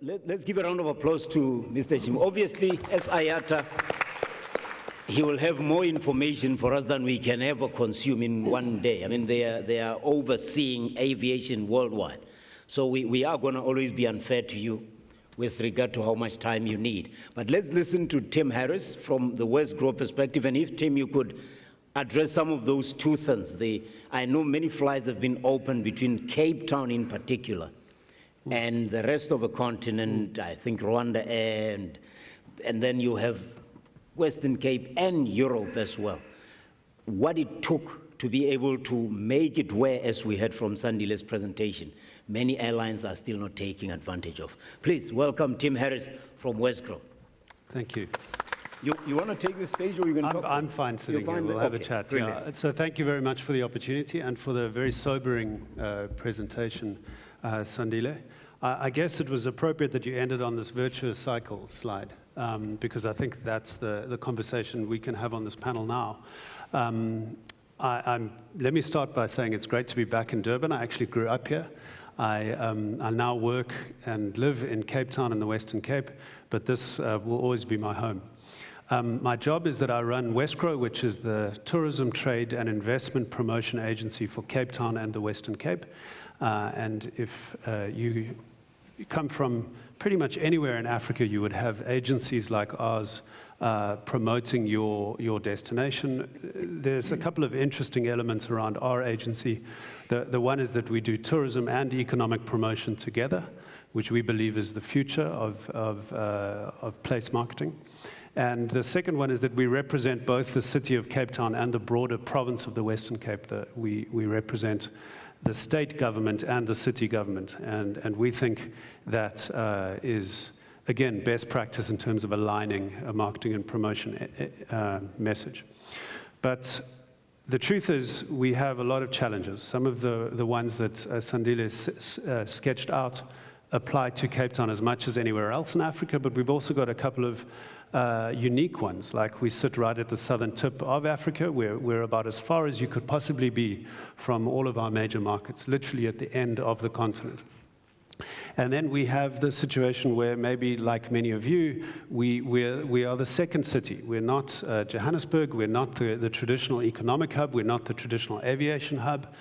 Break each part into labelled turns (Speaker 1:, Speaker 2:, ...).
Speaker 1: Let's give a round of applause to Mr. Jim. Obviously, as IATA, he will have more information for us than we can ever consume in one day. I mean, they are overseeing aviation worldwide. So we are going to always be unfair to you with regard to how much time you need. But let's listen to Tim Harris from the Wesgro perspective. And if, Tim, you could address some of those two things. I know many flights have been opened between Cape Town in particular and the rest of the continent, I think Rwanda, and then you have Western Cape and Europe as well. What it took to be able to make it where, as we heard from Sandile's presentation, many airlines are still not taking advantage of. Please welcome Tim Harris from Wesgro.
Speaker 2: Thank you.
Speaker 1: You want to take the stage, or you can talk?
Speaker 2: I'm fine sitting here. We'll have a chat. Yeah. So thank you very much for the opportunity and for the very sobering presentation, Sandile. I guess it was appropriate that you ended on this virtuous cycle slide, because I think that's the conversation we can have on this panel now. Let me start by saying it's great to be back in Durban. I actually grew up here. I now work and live in Cape Town in the Western Cape, but this will always be my home. My job is that I run Wesgro, which is the tourism, trade, and investment promotion agency for Cape Town and the Western Cape. And if you come from pretty much anywhere in Africa, you would have agencies like ours promoting your destination. There's a couple of interesting elements around our agency. The one is that we do tourism and economic promotion together, which we believe is the future of place marketing. And the second one is that we represent both the city of Cape Town and the broader province of the Western Cape. We represent the state government and the city government. And we think that is, again, best practice in terms of aligning a marketing and promotion message. But the truth is we have a lot of challenges. Some of the ones that Sandile sketched out apply to Cape Town as much as anywhere else in Africa, but we've also got a couple of unique ones, like we sit right at the southern tip of Africa. We're about as far as you could possibly be from all of our major markets, literally at the end of the continent. And then we have the situation where maybe, like many of you, we are the second city. We're not Johannesburg, we're not the traditional economic hub, we're not the traditional aviation hub.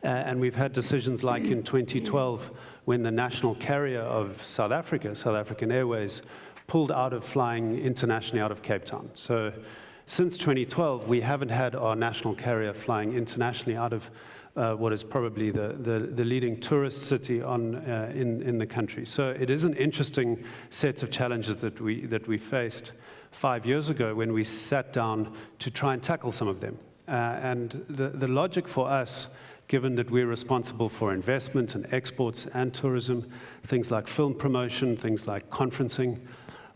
Speaker 2: And we've had decisions like in 2012, when the national carrier of South Africa, South African Airways, pulled out of flying internationally out of Cape Town. So since 2012, we haven't had our national carrier flying internationally out of what is probably the leading tourist city in the country. So it is an interesting set of challenges that we faced 5 years ago when we sat down to try and tackle some of them. And the logic for us, given that we're responsible for investment and exports and tourism, things like film promotion, things like conferencing,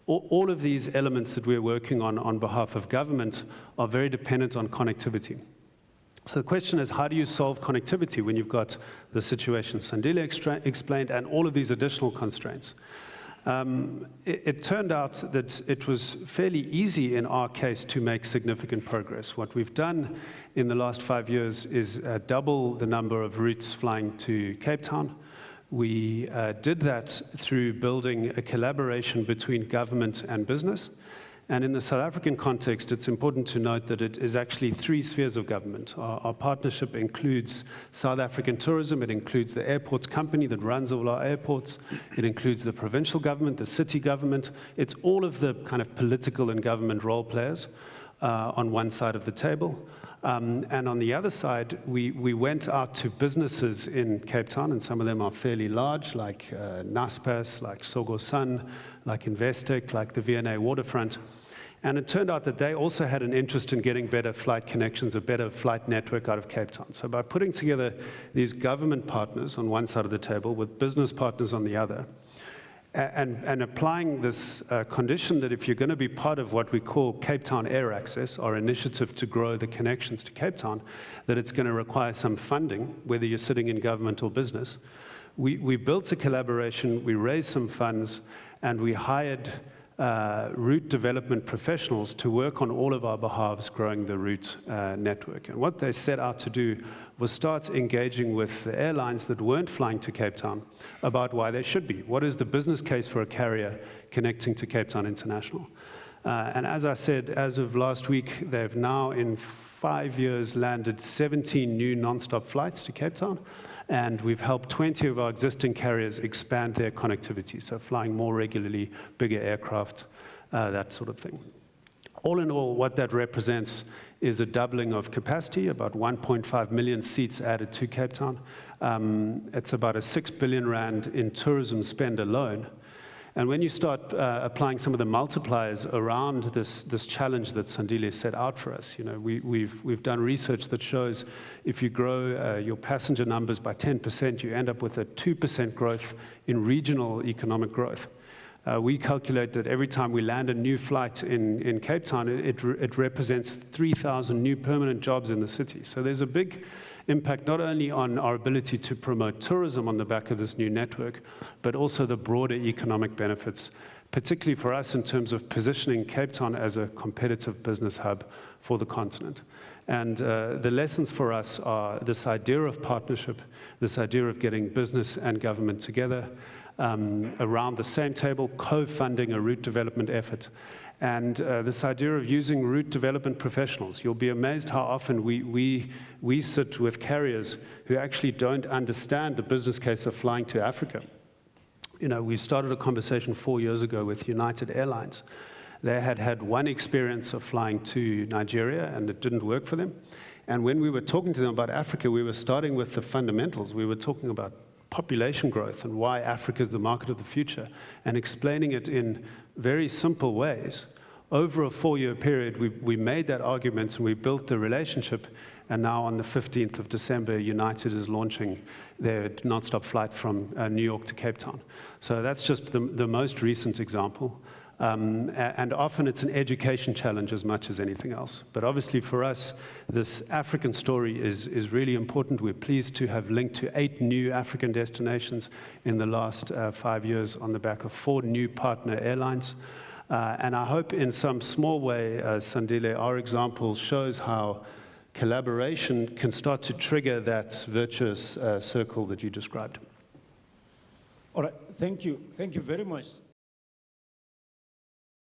Speaker 2: all of these elements that we're working on behalf of government are very dependent on connectivity. So the question is, how do you solve connectivity when you've got the situation Sandile explained and all of these additional constraints? It turned out that it was fairly easy in our case to make significant progress. What we've done in the last 5 years is double the number of routes flying to Cape Town. We did that through building a collaboration between government and business. And in the South African context, it's important to note that it is actually 3 spheres of government. Our partnership includes South African tourism, it includes the airports company that runs all our airports, it includes the provincial government, the city government. It's all of the kind of political and government role players on one side of the table. And on the other side, we went out to businesses in Cape Town, and some of them are fairly large, like Naspers, like Sogo Sun, like Investec, like the V&A Waterfront. And it turned out that they also had an interest in getting better flight connections, a better flight network out of Cape Town. So by putting together these government partners on one side of the table with business partners on the other, and applying this condition that if you're going to be part of what we call Cape Town Air Access, our initiative to grow the connections to Cape Town, that it's going to require some funding, whether you're sitting in government or business. We built a collaboration, we raised some funds, and we hired route development professionals to work on all of our behalves growing the route network. And what they set out to do was start engaging with the airlines that weren't flying to Cape Town about why they should be. What is the business case for a carrier connecting to Cape Town International? And as I said, as of last week, they've now in 5 years landed 17 new non-stop flights to Cape Town. And we've helped 20 of our existing carriers expand their connectivity, so flying more regularly, bigger aircraft, that sort of thing. All in all, what that represents is a doubling of capacity, about 1.5 million seats added to Cape Town. It's about a 6 billion rand in tourism spend alone. And when you start applying some of the multipliers around this challenge that Sandile set out for us, we've done research that shows if you grow your passenger numbers by 10%, you end up with a 2% growth in regional economic growth. We calculate that every time we land a new flight in Cape Town, it represents 3,000 new permanent jobs in the city. So there's a big impact not only on our ability to promote tourism on the back of this new network, but also the broader economic benefits, particularly for us in terms of positioning Cape Town as a competitive business hub for the continent. And the lessons for us are this idea of partnership, this idea of getting business and government together around the same table, co-funding a route development effort. And this idea of using route development professionals. You'll be amazed how often we sit with carriers who actually don't understand the business case of flying to Africa. We started a conversation 4 years ago with United Airlines. They had had one experience of flying to Nigeria, and it didn't work for them. And when we were talking to them about Africa, we were starting with the fundamentals. We were talking about population growth and why Africa is the market of the future, and explaining it in very simple ways. Over a 4-year period, we made that argument and we built the relationship, and now on the 15th of December, United is launching their non-stop flight from New York to Cape Town. So that's just the most recent example. And often it's an education challenge as much as anything else. But obviously for us, this African story is really important. We're pleased to have linked to 8 new African destinations in the last 5 years on the back of 4 new partner airlines. And I hope in some small way, Sandile, our example shows how collaboration can start to trigger that virtuous circle that you described.
Speaker 3: All right, thank you. Thank you very much.